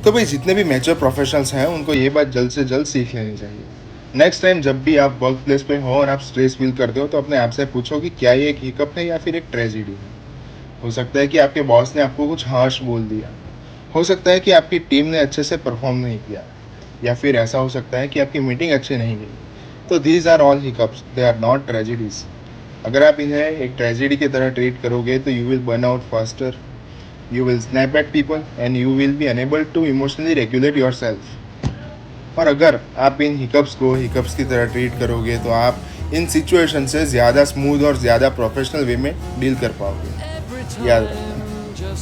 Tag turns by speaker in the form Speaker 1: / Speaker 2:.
Speaker 1: तो भाई जितने भी मैच्योर प्रोफेशनल्स हैं उनको ये बात जल्द से जल्द सीख लेनी चाहिए। नेक्स्ट टाइम जब भी आप वर्क प्लेस पे हो और आप स्ट्रेस फील करते हो तो अपने आप से पूछो कि क्या ये एक हिकअप है या फिर एक ट्रेजेडी है। हो सकता है कि आपके बॉस ने आपको कुछ हार्श बोल दिया, हो सकता है कि आपकी टीम ने अच्छे से परफॉर्म नहीं किया, या फिर ऐसा हो सकता है कि आपकी मीटिंग अच्छी नहीं गई। तो these are all hiccups, they are not tragedies. अगर आप इन्हें एक ट्रेजेडी की तरह ट्रीट करोगे तो you will burn out faster, you will snap at people and you will be unable to emotionally regulate yourself। और अगर आप इन हिकअप्स को हिकअप्स की तरह ट्रीट करोगे तो आप इन सिचुएशन से ज़्यादा स्मूथ और ज़्यादा प्रोफेशनल वे में डील कर पाओगे। याद रखो।